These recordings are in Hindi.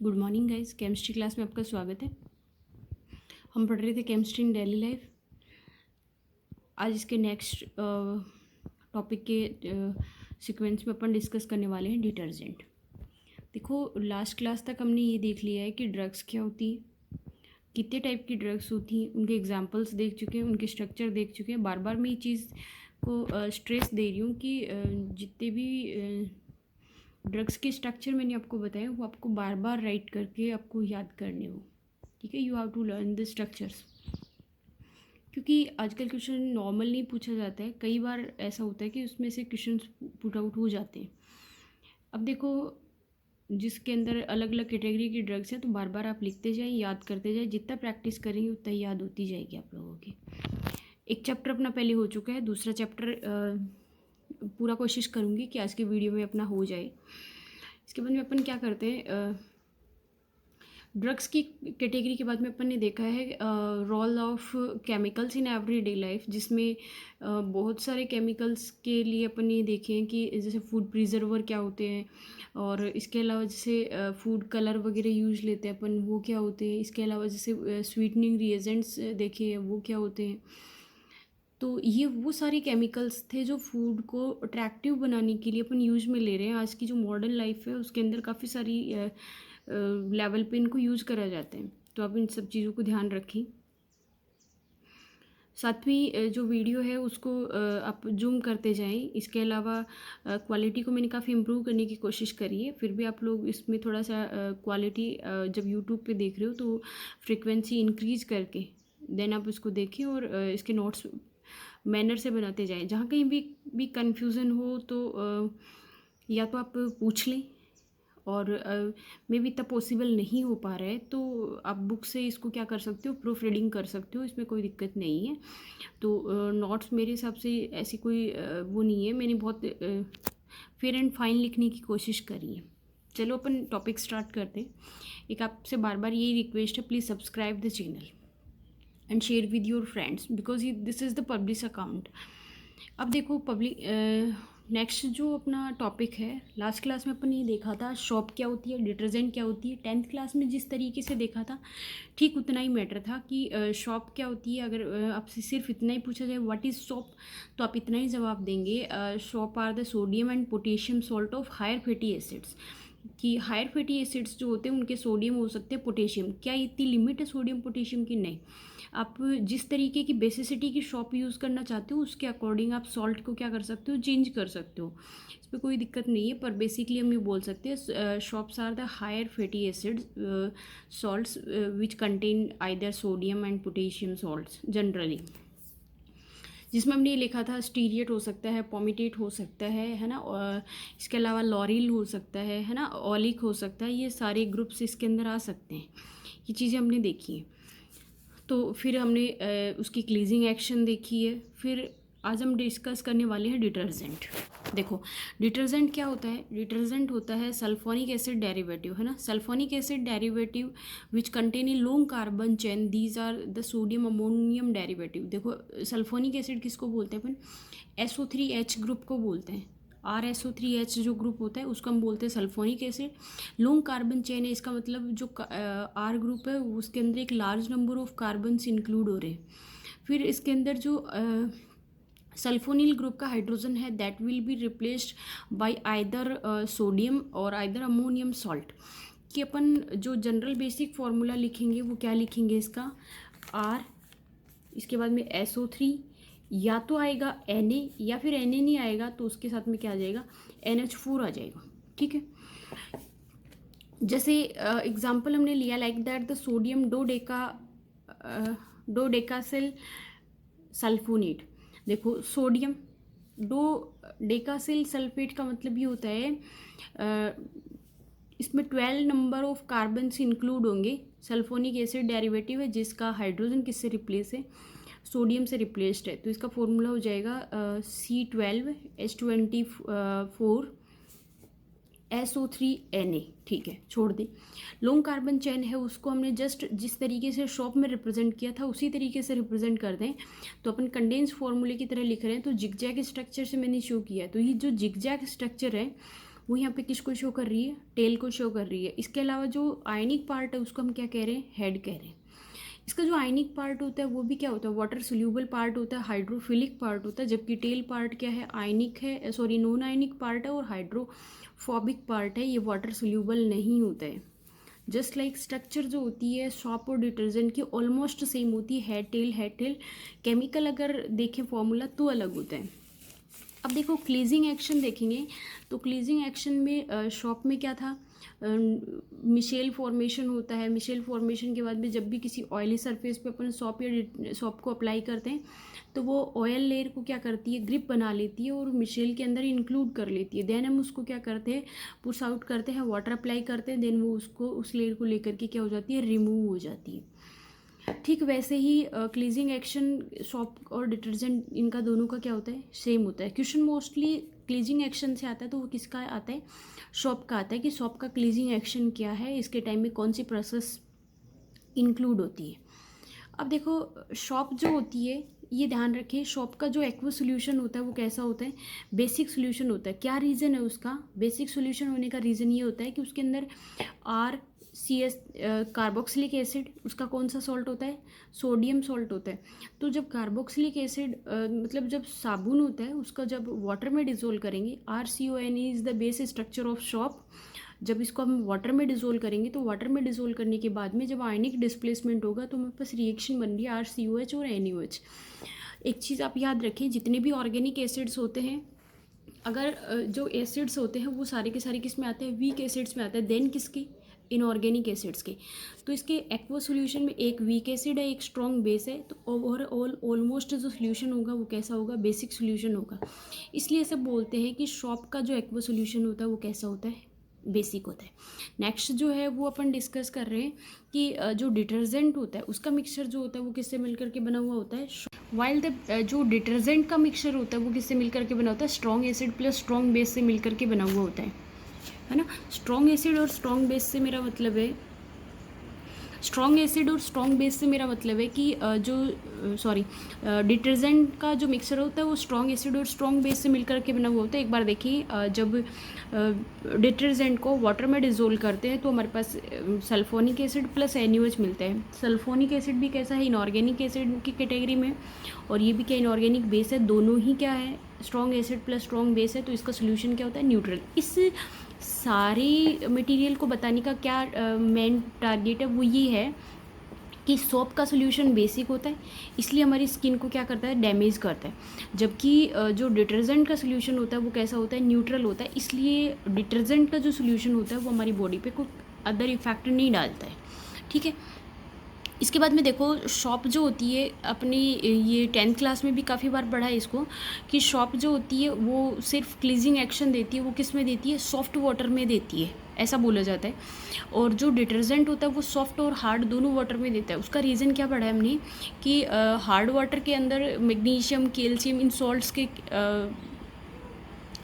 Good morning guys, chemistry class में आपका स्वागत है। हम पढ़ रहे थे केमिस्ट्री इन डेली लाइफ। आज इसके नेक्स्ट टॉपिक के सीक्वेंस में अपन डिस्कस करने वाले हैं डिटर्जेंट। देखो, लास्ट क्लास तक हमने ये देख लिया है कि ड्रग्स क्या होती है, कितने टाइप की ड्रग्स होती हैं, उनके एग्जांपल्स देख चुके हैं, उनके स्ट्रक्चर देख चुके हैं। बार बार मैं ये चीज़ को स्ट्रेस दे रही हूँ कि जितने भी ड्रग्स के स्ट्रक्चर मैंने आपको बताया वो आपको बार बार राइट करके आपको याद करने हो। ठीक है, you have to learn the structures, क्योंकि आजकल क्वेश्चन नॉर्मल नहीं पूछा जाता है। कई बार ऐसा होता है कि उसमें से क्वेश्चन पुट आउट हो जाते हैं। अब देखो, जिसके अंदर अलग अलग कैटेगरी की ड्रग्स हैं तो बार बार आप लिखते जाएं, याद करते जाएं। जितना प्रैक्टिस करेंगे उतना याद होती जाएगी आप लोगों की। एक चैप्टर अपना पहले हो चुका है, दूसरा चैप्टर पूरा कोशिश करूँगी कि आज के वीडियो में अपना हो जाए। इसके बाद में अपन क्या करते हैं, ड्रग्स की कैटेगरी के बाद में अपन ने देखा है role of chemicals in everyday life, जिसमें बहुत सारे केमिकल्स के लिए अपन ये देखे हैं कि जैसे फूड प्रिजर्वर क्या होते हैं, और इसके अलावा जैसे फूड कलर वगैरह यूज लेते हैं अपन, वो क्या होते हैं। इसके अलावा जैसे स्वीटनिंग रिएजेंट्स देखे हैं, वो क्या होते हैं। तो ये वो सारे केमिकल्स थे जो फूड को अट्रैक्टिव बनाने के लिए अपन यूज में ले रहे हैं। आज की जो मॉडर्न लाइफ है उसके अंदर काफ़ी सारी लेवल पे इनको यूज़ करा जाता है। तो आप इन सब चीज़ों को ध्यान रखें। सातवीं जो वीडियो है उसको आप जूम करते जाएं। इसके अलावा क्वालिटी को मैंने काफ़ी इम्प्रूव करने की कोशिश करी है। फिर भी आप लोग इसमें थोड़ा सा क्वालिटी जब यूट्यूब पे देख रहे हो तो फ्रिक्वेंसी इंक्रीज़ करके देन आप इसको देखें, और इसके नोट्स मैनर से बनाते जाएं। जहाँ कहीं भी कन्फ्यूज़न हो तो या तो आप पूछ लें, और मे भी इतना पॉसिबल नहीं हो पा रहा है तो आप बुक से इसको क्या कर सकते हो, प्रूफ रीडिंग कर सकते हो। इसमें कोई दिक्कत नहीं है। तो नोट्स मेरे हिसाब से ऐसी कोई वो नहीं है। मैंने बहुत फेयर एंड फाइन लिखने की कोशिश करी है। चलो अपन टॉपिक स्टार्ट करते हैं। एक आपसे बार बार यही रिक्वेस्ट है, please subscribe the channel and share with your friends, because this is the publish account. अब देखो, पब्लिक नेक्स्ट जो अपना टॉपिक है, लास्ट क्लास में अपन ने देखा था शॉप क्या होती है, डिटर्जेंट क्या होती है। 10th क्लास में जिस तरीके से देखा था ठीक उतना ही मैटर था कि शॉप क्या होती है। अगर आपसे सिर्फ इतना ही पूछा जाए व्हाट इज़ शॉप, तो आप इतना ही जवाब देंगे, soaps are the sodium and potassium salt of higher fatty acids. कि हायर फैटी एसिड्स जो होते हैं उनके सोडियम हो सकते हैं, पोटेशियम। क्या इतनी लिमिट है सोडियम पोटेशियम की? नहीं। आप जिस तरीके की बेसिसिटी की शॉप यूज़ करना चाहते हो उसके अकॉर्डिंग आप सॉल्ट को क्या कर सकते हो, चेंज कर सकते हो। इस पर कोई दिक्कत नहीं है। पर बेसिकली हम ये बोल सकते हैं soaps are the higher fatty acids salts which contain either sodium and potassium salts generally. जिसमें हमने लिखा था स्टीरियट हो सकता है, पोमिटेट हो सकता है ना, और इसके अलावा लॉरिल हो सकता है ना, ऑलिक हो सकता है। ये सारे ग्रुप्स इसके अंदर आ सकते हैं। ये चीज़ें हमने देखी हैं। तो फिर हमने उसकी क्लीजिंग एक्शन देखी है। फिर आज हम डिस्कस करने वाले हैं डिटर्जेंट। देखो, डिटर्जेंट क्या होता है? डिटर्जेंट होता है सल्फोनिक एसिड डेरिवेटिव, है ना। Sulphonic acid derivative which contain a long carbon chain, these are the sodium ammonium derivative. देखो, सल्फोनिक एसिड किसको बोलते हैं अपन? SO3H ग्रुप को बोलते हैं। RSO3H जो ग्रुप होता है उसको हम बोलते हैं sulphonic acid. Long carbon chain है, इसका मतलब जो R ग्रुप है उसके अंदर एक large number of carbons include हो रहे हैं। फिर इसके अंदर जो सल्फोनिल ग्रुप का हाइड्रोजन है that will be replaced by either sodium और आइदर अमोनियम सॉल्ट। कि अपन जो जनरल बेसिक फार्मूला लिखेंगे वो क्या लिखेंगे, इसका R, इसके बाद में SO3, या तो आएगा Na, या फिर Na नहीं आएगा तो उसके साथ में क्या आ जाएगा, NH4 आ जाएगा। ठीक है। जैसे एग्जाम्पल हमने लिया like that the sodium dodecyl sulfonate. देखो, सोडियम डो डेकासिल सल्फेट का मतलब ये होता है इसमें 12 नंबर ऑफ कार्बन्स इंक्लूड होंगे। सल्फोनिक एसिड डेरिवेटिव है जिसका हाइड्रोजन किससे रिप्लेस है, सोडियम से रिप्लेस्ड है। तो इसका फॉर्मूला हो जाएगा C12H24 SO3Na। ठीक है, छोड़ दें। लॉन्ग कार्बन चेन है उसको हमने जस्ट जिस तरीके से शॉप में रिप्रेजेंट किया था उसी तरीके से रिप्रेजेंट कर दें तो अपन कंडेंस फॉर्मूले की तरह लिख रहे हैं। तो जिगजैग स्ट्रक्चर से मैंने शो किया है। तो ये जो जिगजैग स्ट्रक्चर है वो यहाँ पे किसको शो कर रही है, टेल को शो कर रही है। इसके अलावा जो आयनिक पार्ट है उसको हम क्या कह रहे हैं, हेड कह रहे हैं। इसका जो आयनिक पार्ट होता है वो भी क्या होता है, वाटर सोल्यूबल पार्ट होता है, हाइड्रोफिलिक पार्ट होता है, जबकि टेल पार्ट क्या है, आयनिक है, सॉरी नॉन आयनिक पार्ट है और हाइड्रोफोबिक पार्ट है, ये वाटर सोल्यूबल नहीं होता है। जस्ट लाइक स्ट्रक्चर जो होती है सॉप और डिटर्जेंट की ऑलमोस्ट सेम होती है, हेड टेल। केमिकल अगर देखें फॉर्मूला तो अलग होता है। अब देखो क्लीजिंग एक्शन देखेंगे तो क्लीजिंग एक्शन में शॉप में क्या था, मिशेल फॉर्मेशन होता है। मिशेल फॉर्मेशन के बाद में जब भी किसी ऑयली सरफेस पे अपन सॉप को अप्लाई करते हैं तो वो ऑयल लेयर को क्या करती है, ग्रिप बना लेती है और मिशेल के अंदर इंक्लूड कर लेती है। देन हम उसको क्या करते हैं, पुश आउट करते हैं, वाटर अप्लाई करते हैं, देन वो उसको उस लेयर को लेकर के क्या हो जाती है, रिमूव हो जाती है। ठीक वैसे ही क्लीजिंग एक्शन सॉप और डिटर्जेंट इनका दोनों का क्या होता है, सेम होता है। क्वेश्चन मोस्टली क्लीजिंग एक्शन से आता है तो वो किसका आता है, सॉप का आता है कि सॉप का क्लीजिंग एक्शन क्या है, इसके टाइम में कौन सी प्रोसेस इंक्लूड होती है। अब देखो सॉप जो होती है, ये ध्यान रखिए, सॉप का जो एक्वा सोल्यूशन होता है वो कैसा होता है, बेसिक सोल्यूशन होता है। क्या रीज़न है उसका, बेसिक सोल्यूशन होने का रीज़न ये होता है कि उसके अंदर RCS कार्बोक्सिलिक एसिड, उसका कौन सा सॉल्ट होता है, सोडियम सॉल्ट होता है। तो जब कार्बोक्सिलिक एसिड मतलब जब साबुन होता है उसका जब वाटर में डिज़ोल्व करेंगे, RCON is the base structure of shop. जब इसको हम वाटर में डिज़ोल्व करेंगे तो वाटर में डिज़ोल्व करने के बाद में जब आयनिक डिस्प्लेसमेंट होगा तो हमारे पास रिएक्शन बन रही है RCOH और NaOH। एक चीज़ आप याद रखें, जितने भी ऑर्गेनिक एसिड्स होते हैं, अगर जो एसिड्स होते हैं वो सारे के सारे किस में आते हैं, वीक एसिड्स में आते हैं, देन किसके, इनऑर्गेनिक एसिड्स के। तो इसके एक्वा सोल्यूशन में एक वीक एसिड है, एक स्ट्रॉन्ग बेस है, तो ओवरऑल ऑलमोस्ट जो सोल्यूशन होगा वो कैसा होगा, बेसिक सोल्यूशन होगा। इसलिए ऐसे बोलते हैं कि सॉप का जो एक्वा सोल्यूशन होता है वो कैसा होता है, बेसिक होता है। नेक्स्ट जो है वो अपन डिस्कस कर रहे हैं कि जो डिटर्जेंट होता है उसका मिक्सचर जो होता है वो किससे मिलकर के बना हुआ होता है, वाइल द जो डिटर्जेंट का मिक्सचर होता है वो किससे मिलकर के बना होता है, strong acid plus strong base से मिलकर के बना हुआ होता है ना। स्ट्रॉन्ग एसिड और स्ट्रॉन्ग बेस से मेरा मतलब है, स्ट्रॉन्ग एसिड और स्ट्रॉन्ग बेस से मेरा मतलब है कि डिटर्जेंट का जो मिक्सचर होता है वो स्ट्रॉन्ग एसिड और स्ट्रॉन्ग बेस से मिलकर के बना हुआ होता है। एक बार देखिए, जब डिटर्जेंट को वाटर में डिज़ोल्व करते हैं तो हमारे पास सल्फोनिक एसिड प्लस NaOH मिलता है। सल्फोनिक एसिड भी कैसा है, इनऑर्गेनिक एसिड की कैटेगरी में, और ये भी क्या इनऑर्गेनिक बेस है, दोनों ही क्या है, strong acid plus strong base है। तो इसका सोल्यूशन क्या होता है, न्यूट्रल। इस सारी मटेरियल को बताने का क्या मेन टारगेट है, वो ये है कि सोप का सोल्यूशन बेसिक होता है, इसलिए हमारी स्किन को क्या करता है, डैमेज करता है। जबकि जो डिटर्जेंट का सोल्यूशन होता है वो कैसा होता है, न्यूट्रल होता है, इसलिए डिटर्जेंट का जो सोल्यूशन होता है वो हमारी बॉडी पे कोई अदर इफेक्ट नहीं डालता है। ठीक है, इसके बाद में देखो शॉप जो होती है अपनी, ये 10th क्लास में भी काफ़ी बार पढ़ा है इसको, कि शॉप जो होती है वो सिर्फ क्लीजिंग एक्शन देती है, वो किस में देती है, सॉफ्ट वाटर में देती है, ऐसा बोला जाता है। और जो डिटर्जेंट होता है वो सॉफ्ट और हार्ड दोनों वाटर में देता है। उसका रीज़न क्या पढ़ा है हमने कि हार्ड वाटर के अंदर मैग्नीशियम, कैल्शियम, इन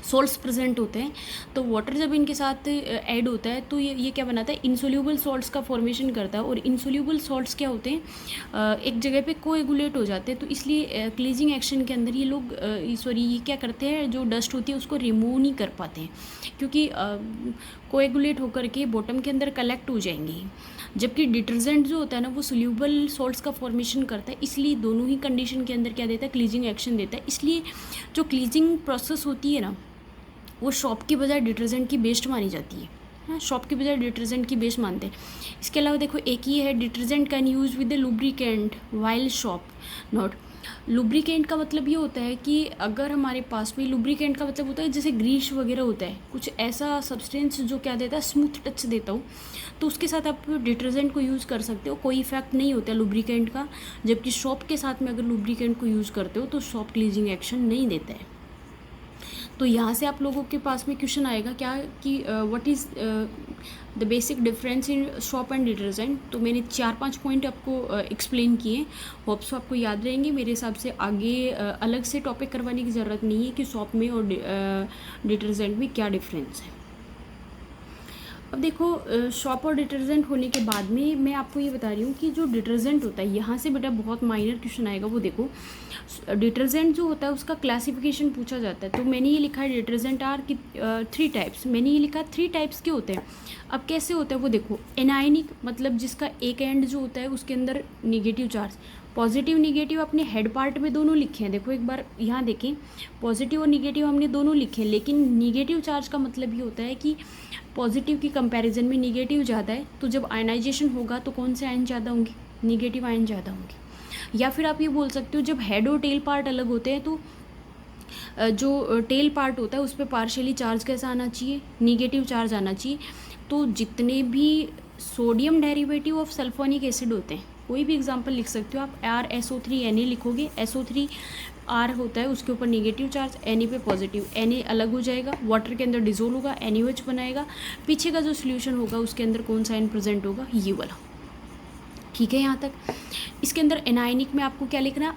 सॉल्ट्स प्रेजेंट होते हैं, तो वाटर जब इनके साथ ऐड होता है तो ये क्या बनाता है, इनसोल्यूबल सॉल्ट्स का फॉर्मेशन करता है। और इनसोल्यूबल सॉल्ट्स क्या होते हैं, एक जगह पे कोएगुलेट हो जाते हैं। तो इसलिए क्लीजिंग एक्शन के अंदर ये लोग ये क्या करते हैं, जो डस्ट होती है उसको रिमूव नहीं कर पाते हैं, क्योंकि कोएगुलेट होकर के बॉटम के अंदर कलेक्ट हो जाएंगी। जबकि डिटर्जेंट जो होता है ना वो सोल्यूबल सॉल्ट्स का फॉर्मेशन करता है, इसलिए दोनों ही कंडीशन के अंदर क्या देता है, क्लीजिंग एक्शन देता है। इसलिए जो क्लीजिंग प्रोसेस होती है ना वो शॉप की बजाय डिटर्जेंट की बेस्ड मानी जाती है, हाँ, शॉप की बजाय डिटर्जेंट की बेस्ड मानते हैं। इसके अलावा देखो एक ये है, detergent can use with the lubricant while shop not. Lubricant का मतलब ये होता है कि अगर हमारे पास में, लुब्रिकेंट का मतलब होता है जैसे ग्रीस वगैरह होता है, कुछ ऐसा सब्सटेंस जो क्या देता है, स्मूथ टच देता हो, तो उसके साथ आप डिटर्जेंट को यूज़ कर सकते हो, कोई इफेक्ट नहीं होता है लुब्रिकेंट का। जबकि शॉप के साथ में अगर लुब्रिकेंट को यूज़ करते हो तो शॉप क्लीजिंग एक्शन नहीं देता है। तो यहाँ से आप लोगों के पास में क्वेश्चन आएगा क्या कि what is the basic difference in shop and detergent. तो मैंने 4-5 पॉइंट आपको एक्सप्लेन किए, होप्स आपको याद रहेंगे। मेरे हिसाब से आगे अलग से टॉपिक करवाने की ज़रूरत नहीं है कि शॉप में और डिटर्जेंट में क्या डिफरेंस है। अब देखो शॉप और डिटर्जेंट होने के बाद में मैं आपको ये बता रही हूँ कि जो डिटर्जेंट होता है, यहाँ से बेटा बहुत माइनर क्वेश्चन आएगा, वो देखो डिटर्जेंट जो होता है उसका क्लासिफिकेशन पूछा जाता है। तो मैंने ये लिखा है डिटर्जेंट आर की 3 टाइप्स, मैंने ये लिखा 3 टाइप्स के होते हैं। अब कैसे होता है वो देखो, एनायनिक मतलब जिसका एक एंड जो होता है उसके अंदर निगेटिव चार्ज, पॉजिटिव निगेटिव अपने हेड पार्ट में दोनों लिखे हैं। देखो एक बार यहाँ देखें, पॉजिटिव और निगेटिव हमने दोनों लिखे हैं, लेकिन निगेटिव चार्ज का मतलब ये होता है कि पॉजिटिव की कंपैरिजन में निगेटिव ज़्यादा है, तो जब आयनाइजेशन होगा तो कौन से आयन ज़्यादा होंगे, निगेटिव आयन ज़्यादा होंगे। या फिर आप ये बोल सकते हो जब हेड और टेल पार्ट अलग होते हैं तो जो टेल पार्ट होता है उस पर पार्शियली चार्ज कैसा आना चाहिए, निगेटिव चार्ज आना चाहिए। तो जितने भी sodium derivative of sulphonic acid होते हैं, कोई भी एग्जांपल लिख सकते हो आप, RSO3Na लिखोगे, SO3 R होता है उसके ऊपर निगेटिव चार्ज, Na पे पॉजिटिव, Na अलग हो जाएगा, वाटर के अंदर डिजोल्व होगा, NaOH बनाएगा, पीछे का जो सोल्यूशन होगा उसके अंदर कौन सा आयन प्रेजेंट होगा, ये वाला। ठीक है यहाँ तक। इसके अंदर एनायनिक में आपको क्या लिखना है,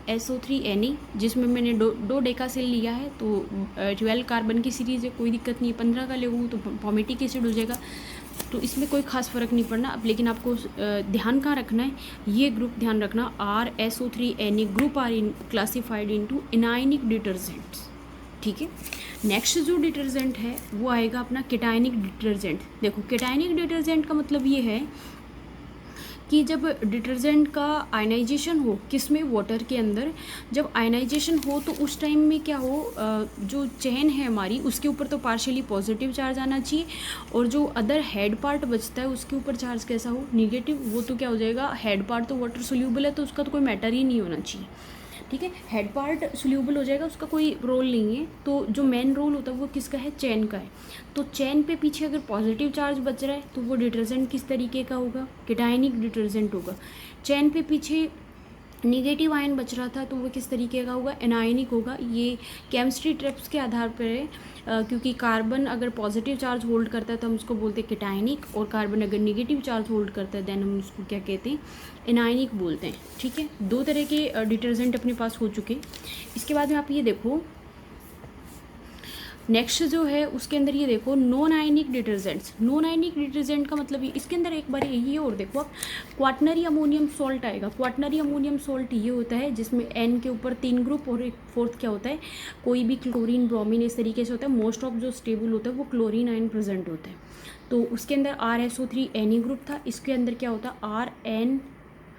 RSO3Na, जिसमें मैंने दो डेकासेल लिया है, तो 12 कार्बन की सीरीज़ है, कोई दिक्कत नहीं है। 15 का लेगूँ तो पॉमेटिक एसिड हो जाएगा, तो इसमें कोई खास फ़र्क नहीं पड़ना। अब लेकिन आपको ध्यान कहाँ रखना है, ये ग्रुप ध्यान रखना, RSO3Na group are classified into anionic detergents. ठीक है। नेक्स्ट जो डिटर्जेंट है वो आएगा अपना केटायनिक डिटर्जेंट। देखो केटायनिक डिटर्जेंट का मतलब ये है कि जब डिटर्जेंट का आयनाइजेशन हो, किस में, वाटर के अंदर, जब आयनाइजेशन हो तो उस टाइम में क्या हो, जो चेन है हमारी उसके ऊपर तो पार्शियली पॉजिटिव चार्ज आना चाहिए, और जो अदर हेड पार्ट बचता है उसके ऊपर चार्ज कैसा हो, निगेटिव। वो तो क्या हो जाएगा, हेड पार्ट तो वाटर सोल्यूबल है तो उसका तो कोई मैटर ही नहीं होना चाहिए। ठीक है, हेड पार्ट सोल्यूबल हो जाएगा, उसका कोई रोल नहीं है। तो जो मेन रोल होता है वो किसका है, चेन का है। तो चेन पे पीछे अगर पॉजिटिव चार्ज बच रहा है तो वो डिटर्जेंट किस तरीके का होगा, केटायनिक डिटर्जेंट होगा। चेन पे पीछे निगेटिव आयन बच रहा था तो वो किस तरीके का होगा, एनायनिक होगा। ये केमिस्ट्री ट्रिप्स के आधार पर है, क्योंकि कार्बन अगर पॉजिटिव चार्ज होल्ड करता है तो हम उसको बोलते हैं केटायनिक, और कार्बन अगर निगेटिव चार्ज होल्ड करता है देन हम उसको क्या कहते हैं, एनायनिक बोलते हैं। ठीक है, 2 तरह के डिटर्जेंट अपने पास हो चुके। इसके बाद में आप ये देखो नेक्स्ट जो है उसके अंदर ये देखो non ionic detergents. Non ionic detergent का मतलब ये, इसके अंदर एक बार ये और देखो आप, क्वाटनरी अमोनियम सॉल्ट आएगा। क्वाटनरी अमोनियम सॉल्ट ये होता है जिसमें N के ऊपर 3 ग्रुप और एक फोर्थ क्या होता है, कोई भी क्लोरीन ब्रोमीन इस तरीके से होता है। मोस्ट ऑफ जो स्टेबल होता है वो क्लोरीन आयन प्रेजेंट होता है। तो उसके अंदर RSO3Na ग्रुप था, इसके अंदर क्या होता है RN,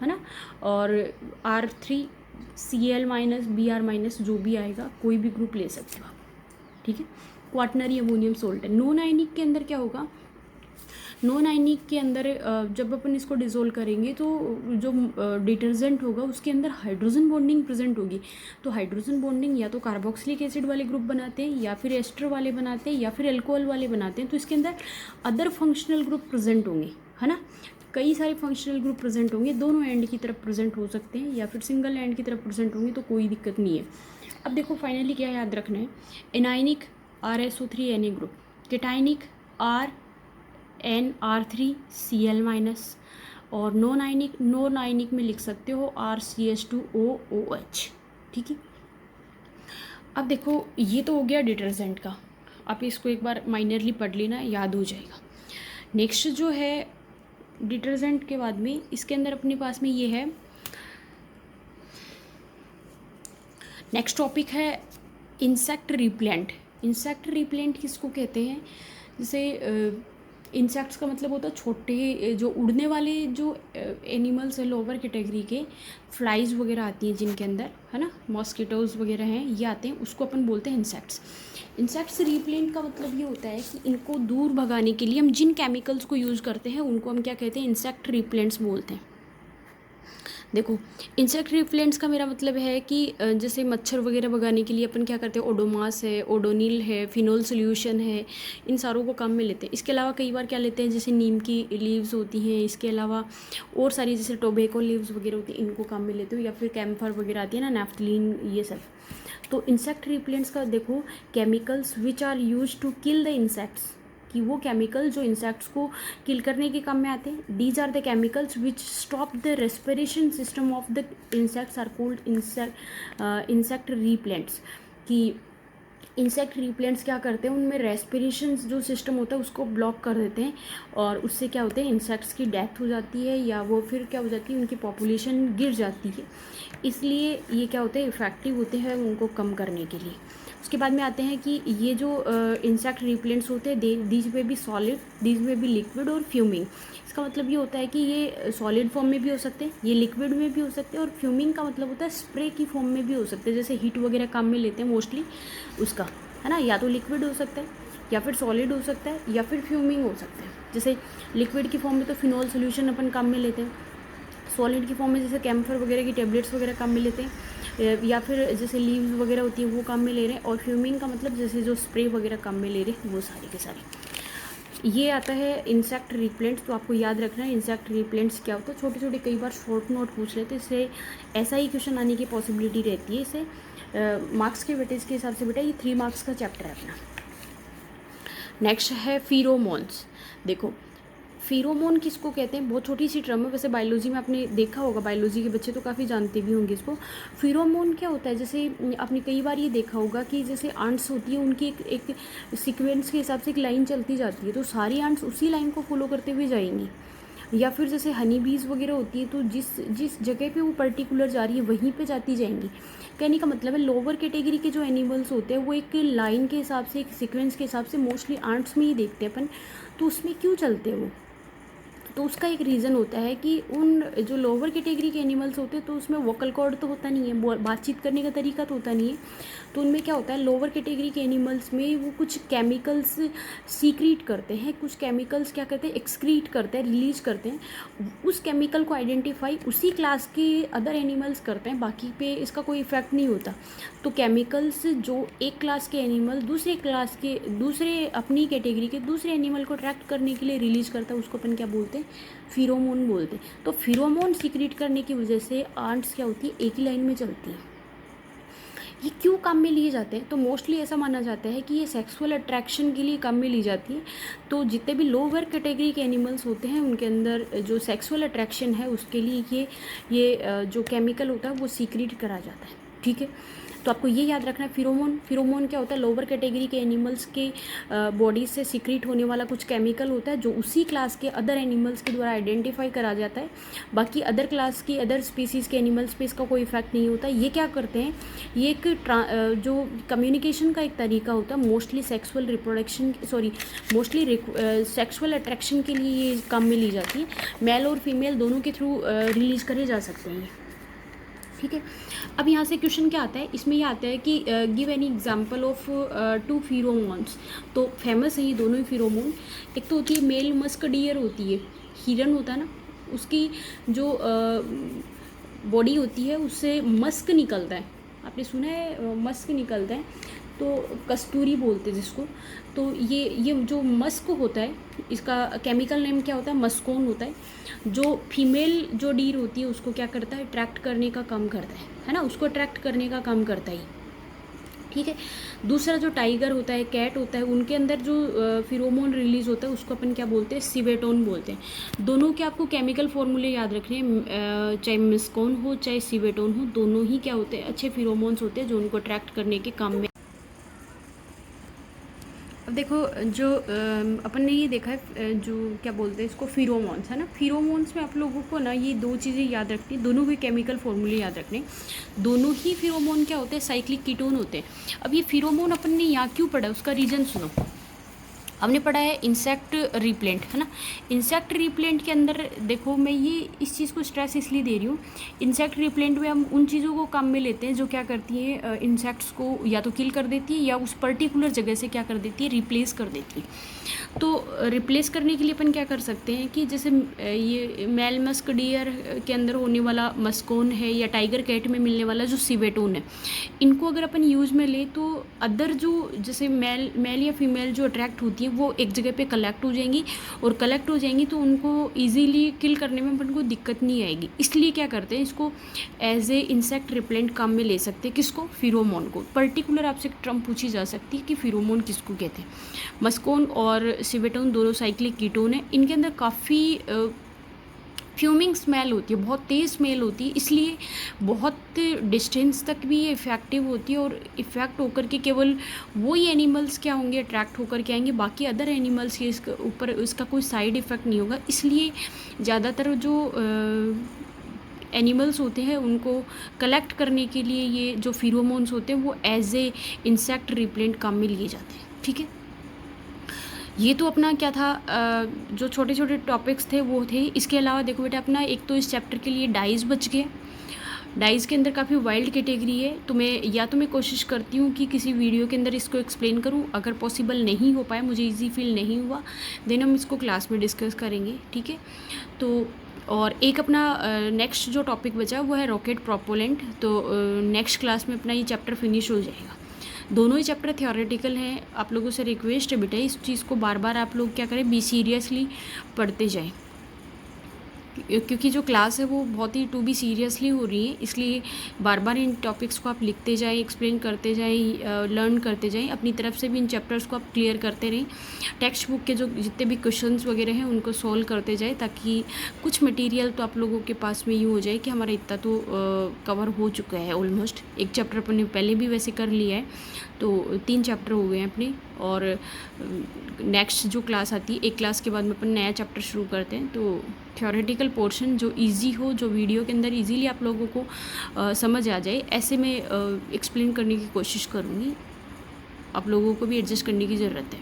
है ना, और R3Cl माइनस Br माइनस, जो भी आएगा कोई भी ग्रुप ले सकते हो आप। ठीक है, क्वाटनरी अमोनियम सोल्ट है। नॉन आयनिक के अंदर क्या होगा, नॉन आयनिक के अंदर जब अपन इसको डिसोल्व करेंगे तो जो डिटर्जेंट होगा उसके अंदर हाइड्रोजन बॉन्डिंग प्रेजेंट होगी। तो हाइड्रोजन बॉन्डिंग या तो कार्बोक्सिलिक एसिड वाले ग्रुप बनाते हैं, या फिर एस्टर वाले बनाते हैं, या फिर अल्कोहल वाले बनाते हैं। तो इसके अंदर अदर फंक्शनल ग्रुप प्रेजेंट होंगे, है ना, कई सारे फंक्शनल ग्रुप प्रेजेंट होंगे, दोनों एंड की तरफ प्रेजेंट हो सकते हैं या फिर सिंगल एंड की तरफ प्रेजेंट होंगे, तो कोई दिक्कत नहीं है। अब देखो फाइनली क्या याद रखना है, anionic RSO3Na group, cationic RnR3Cl minus, और नॉन आयनिक में लिख सकते हो RCH2OOH। ठीक है, अब देखो ये तो हो गया डिटर्जेंट का, आप इसको एक बार माइनरली पढ़ लेना, याद हो जाएगा। नेक्स्ट जो है डिटर्जेंट के बाद में इसके अंदर अपने पास में ये है, नेक्स्ट टॉपिक है इंसेक्ट रिप्लेंट। इंसेक्ट रिप्लेंट किसको कहते हैं, जैसे इंसेक्ट्स का मतलब होता है छोटे जो उड़ने वाले जो एनिमल्स है, लोअर कैटेगरी के फ्लाइज वगैरह आती हैं जिनके अंदर, है ना, मॉस्किटोज वगैरह हैं, ये आते हैं, उसको अपन बोलते हैं इंसेक्ट्स। इंसेक्ट्स रिप्लेंट का मतलब ये होता है कि इनको दूर भगाने के लिए हम जिन केमिकल्स को यूज़ करते हैं उनको हम क्या कहते हैं, इंसेक्ट रिप्लेंट्स बोलते हैं। देखो इंसेक्ट रिप्लेंट्स का मेरा मतलब है कि जैसे मच्छर वगैरह भगाने के लिए अपन क्या करते हैं, ओडोमास है, ओडोनिल है, फिनोल सोल्यूशन है, इन सारों को काम में लेते हैं। इसके अलावा कई बार क्या लेते हैं, जैसे नीम की लीव्स होती हैं, इसके अलावा और सारी जैसे टोबैको लीव्स वगैरह होती हैं, इनको काम में लेते हो, या फिर कैम्फर वगैरह आती है ना, नैफ्थलीन, ये सब। तो इंसेक्ट रिप्लेंट्स का देखो, chemicals which are use to kill the insects, कि वो केमिकल जो इंसेक्ट्स को किल करने के काम में आते हैं। These are the chemicals which stop the respiration system of the insects are called insect repellents. कि इंसेक्ट रिपेलेंट्स क्या करते हैं, उनमें रेस्पिरेशन जो सिस्टम होता है उसको ब्लॉक कर देते हैं, और उससे क्या होता है, इंसेक्ट्स की डेथ हो जाती है, या वो फिर क्या हो जाती है, उनकी पॉपुलेशन गिर जाती है। इसलिए ये क्या होते हैं, इफ़ेक्टिव होते हैं उनको कम करने के लिए। उसके बाद में आते हैं कि ये जो इंसेक्ट रिपेलेंट्स होते हैं, दीज में भी सॉलिड, दीज में भी लिक्विड और फ्यूमिंग। इसका मतलब ये होता है कि ये सॉलिड फॉर्म में भी हो सकते हैं, ये लिक्विड में भी हो सकते हैं, और फ्यूमिंग का मतलब होता है स्प्रे की फॉर्म में भी हो सकते हैं। जैसे हीट वगैरह काम में लेते हैं मोस्टली उसका, है ना, या तो लिक्विड हो सकता है, या फिर सॉलिड हो सकता है, या फिर फ्यूमिंग हो सकता है। जैसे लिक्विड की फॉर्म में तो फिनॉल सोल्यूशन अपन काम में लेते हैं, सॉलिड की फॉर्म में जैसे कैम्फर वगैरह की टेबलेट्स वगैरह काम में लेते हैं, या फिर जैसे लीव्स वगैरह होती है वो काम में ले रहे हैं। और फ्यूमिंग का मतलब जैसे जो स्प्रे वगैरह काम में ले रहे हैं, वो सारे के सारे। ये आता है इंसेक्ट रिपेलेंट्स। तो आपको याद रखना है इंसेक्ट रिपेलेंट्स क्या होता है। छोटे छोटे कई बार शॉर्ट नोट पूछ लेते हैं, इससे ऐसा ही क्वेश्चन आने की पॉसिबिलिटी रहती है। इसे मार्क्स के वेटेज के हिसाब से बेटा ये 3 मार्क्स का चैप्टर है अपना। नेक्स्ट है फिरोमोन्स। देखो फिरोमोन किसको कहते हैं, बहुत छोटी सी टर्म है, वैसे बायोलॉजी में आपने देखा होगा, बायोलॉजी के बच्चे तो काफ़ी जानते भी होंगे इसको। फिरोमोन क्या होता है, जैसे आपने कई बार ये देखा होगा कि जैसे आंट्स होती है, उनकी एक सीक्वेंस के हिसाब से एक लाइन चलती जाती है, तो सारी आंट्स उसी लाइन को फॉलो करते हुए जाएंगी। या फिर जैसे हनी बीज वगैरह होती है, तो जिस जगह पे वो पर्टिकुलर जा रही है वहीं पे जाती जाएंगी। कहने का मतलब है लोअर कैटेगरी के जो एनिमल्स होते हैं वो एक लाइन के हिसाब से, एक सीक्वेंस के हिसाब से, मोस्टली आंट्स में ही देखते हैं अपन, तो उसमें क्यों चलते हैं वो, तो उसका एक रीज़न होता है कि उन जो लोअर कैटेगरी के एनिमल्स होते हैं तो उसमें वोकल कॉर्ड तो होता नहीं है, बातचीत करने का तरीका तो होता नहीं है। तो उनमें क्या होता है, लोअर कैटेगरी के एनिमल्स में वो कुछ केमिकल्स सीक्रीट करते हैं, कुछ केमिकल्स क्या करते हैं, एक्सक्रीट करते हैं, रिलीज करते हैं। उस केमिकल को आइडेंटिफाई उसी क्लास के अदर एनिमल्स करते हैं, बाकी पे इसका कोई इफेक्ट नहीं होता। तो केमिकल्स जो एक क्लास के एनिमल दूसरे अपनी कैटेगरी के दूसरे एनिमल को अट्रैक्ट करने के लिए रिलीज करता है, उसको अपन क्या बोलते हैं, फिरोमोन बोलते हैं। तो फिरोमोन सीक्रेट करने की वजह से आंट्स क्या होती है, एक ही लाइन में चलती है। ये क्यों काम में लिए जाते हैं, तो मोस्टली ऐसा माना जाता है कि ये सेक्सुअल अट्रैक्शन के लिए काम में ली जाती है। तो जितने भी लोअर कैटेगरी के एनिमल्स होते हैं उनके अंदर जो सेक्सुअल अट्रैक्शन है उसके लिए ये जो केमिकल होता है वो सीक्रेट करा जाता है। ठीक है, तो आपको ये याद रखना है। फिरोमोन क्या होता है, लोअर कैटेगरी के एनिमल्स के बॉडी से सीक्रेट होने वाला कुछ केमिकल होता है जो उसी क्लास के अदर एनिमल्स के द्वारा आइडेंटिफाई करा जाता है। बाकी अदर क्लास की अदर स्पीसीज़ के एनिमल्स पे इसका कोई इफेक्ट नहीं होता। ये क्या करते हैं, ये एक जो कम्युनिकेशन का एक तरीका होता है, मोस्टली सेक्सुअल अट्रैक्शन के लिए ये काम में ली जाती है। मेल और फीमेल दोनों के थ्रू रिलीज करे जा सकते हैं। ठीक है, अब यहाँ से क्वेश्चन क्या आता है, इसमें ये आता है कि give any example of 2 pheromones. तो फेमस है ये दोनों ही फिरोमोन। एक तो होती है मेल मस्क डियर होती है, हिरन होता है ना, उसकी जो बॉडी होती है उससे मस्क निकलता है, आपने सुना है मस्क निकलता है, तो कस्तूरी बोलते हैं जिसको। तो ये जो मस्क होता है इसका केमिकल नेम क्या होता है, मस्कोन होता है। जो फीमेल जो डीर होती है उसको क्या करता है, अट्रैक्ट करने का काम करता है ना, उसको अट्रैक्ट करने का काम करता है। ठीक है, दूसरा जो टाइगर होता है, कैट होता है, उनके अंदर जो फिरोमोन रिलीज होता है उसको अपन क्या बोलते हैं, सिवेटोन बोलते हैं। दोनों के आपको केमिकल फॉर्मूले याद रखने हैं, चाहे मिस्कोन हो चाहे सिवेटोन हो, दोनों ही क्या होते हैं, अच्छे फिरोमोन्स होते हैं जो उनको अट्रैक्ट करने के काम में। अब देखो जो अपन ने ये देखा है जो क्या बोलते हैं इसको, फिरोमोन्स है ना। फिरोमोन्स में आप लोगों को ना ये 2 चीज़ें याद रखनी है, दोनों के केमिकल फॉर्मूले याद रखने। दोनों ही फिरोमोन क्या होते हैं, साइक्लिक कीटोन होते हैं। अब ये फिरोमोन अपन ने यहाँ क्यों पढ़ा है उसका रीज़न सुनो। हमने पढ़ा है इंसेक्ट रिपेलेंट, है ना। इंसेक्ट रिपेलेंट के अंदर देखो, मैं ये इस चीज़ को स्ट्रेस इसलिए दे रही हूँ, इंसेक्ट रिपेलेंट में हम उन चीज़ों को काम में लेते हैं जो क्या करती हैं, इंसेक्ट्स को या तो किल कर देती है या उस पर्टिकुलर जगह से क्या कर देती है, रिप्लेस कर देती है। तो रिप्लेस करने के लिए अपन क्या कर सकते हैं कि जैसे ये मेल मस्क डियर के अंदर होने वाला मस्कोन है या टाइगर कैट में मिलने वाला जो सिवेटोन है, इनको अगर अपन यूज़ में ले तो अदर जो जैसे मेल या फीमेल जो अट्रैक्ट होती है वो एक जगह पे कलेक्ट हो जाएंगी, और कलेक्ट हो जाएंगी तो उनको इजीली किल करने में अपन को दिक्कत नहीं आएगी। इसलिए क्या करते हैं, इसको एज ए इंसेक्ट रिपेलेंट काम में ले सकते हैं। किसको, फिरोमोन को। पर्टिकुलर आपसे टर्म पूछी जा सकती है कि फिरोमोन किसको कहते हैं। मस्कोन और सिवेटोन दोनों साइक्लिक कीटोन है, इनके अंदर काफ़ी फ्यूमिंग स्मेल होती है, बहुत तेज़ स्मेल होती है, इसलिए बहुत डिस्टेंस तक भी ये इफ़ेक्टिव होती है और इफ़ेक्ट होकर के केवल वही एनिमल्स क्या होंगे, अट्रैक्ट होकर के आएंगे, बाकी अदर एनिमल्स के इसके ऊपर इसका कोई साइड इफ़ेक्ट नहीं होगा। इसलिए ज़्यादातर जो एनिमल्स होते हैं उनको कलेक्ट करने के लिए ये जो फिरोमोन्स होते हैं वो एज ए इंसेक्ट रिपेलेंट काम में लिए जाते हैं। ठीक है, ये तो अपना क्या था, जो छोटे छोटे टॉपिक्स थे वो थे। इसके अलावा देखो बेटा, अपना एक तो इस चैप्टर के लिए डाइज बच गए। डाइज के अंदर काफ़ी वाइल्ड कैटेगरी है, तो मैं कोशिश करती हूँ कि किसी वीडियो के अंदर इसको एक्सप्लेन करूँ। अगर पॉसिबल नहीं हो पाए, मुझे इजी फील नहीं हुआ, देन हम इसको क्लास में डिस्कस करेंगे। ठीक है, तो और एक अपना नेक्स्ट जो टॉपिक बचा वो है रॉकेट प्रोपोलेंट। तो नेक्स्ट क्लास में अपना ये चैप्टर फिनिश हो जाएगा। दोनों ही चैप्टर थियोरेटिकल हैं। आप लोगों से रिक्वेस्ट है बेटा, इस चीज़ को बार बार आप लोग क्या करें, बी सीरियसली पढ़ते जाएं, क्योंकि जो क्लास है वो बहुत ही टू बी सीरियसली हो रही है। इसलिए बार बार इन टॉपिक्स को आप लिखते जाएं, एक्सप्लेन करते जाएं, लर्न करते जाएं। अपनी तरफ से भी इन चैप्टर्स को आप क्लियर करते रहें। टेक्स्ट बुक के जो जितने भी क्वेश्चंस वगैरह हैं उनको सॉल्व करते जाएं, ताकि कुछ मटेरियल तो आप लोगों के पास में यूँ हो जाए कि हमारा इतना तो कवर हो चुका है ऑलमोस्ट। एक चैप्टर अपने पहले भी वैसे कर लिया है, तो 3 चैप्टर हो गए हैं अपने। और नेक्स्ट जो क्लास आती है, एक क्लास के बाद में अपन नया चैप्टर शुरू करते हैं। तो थ्योरेटिकल पोर्शन जो इजी हो, जो वीडियो के अंदर इजीली आप लोगों को समझ आ जाए, ऐसे में एक्सप्लेन करने की कोशिश करूँगी। आप लोगों को भी एडजस्ट करने की ज़रूरत है।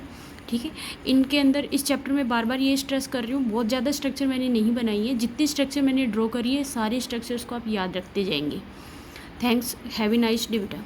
ठीक है, इनके अंदर इस चैप्टर में बार बार ये स्ट्रेस कर रही हूँ, बहुत ज़्यादा स्ट्रक्चर मैंने नहीं बनाई है। जितनी स्ट्रक्चर मैंने ड्रॉ करी है, सारे स्ट्रक्चर्स को आप याद रखते जाएंगे। Thanks, have a nice day बेटा।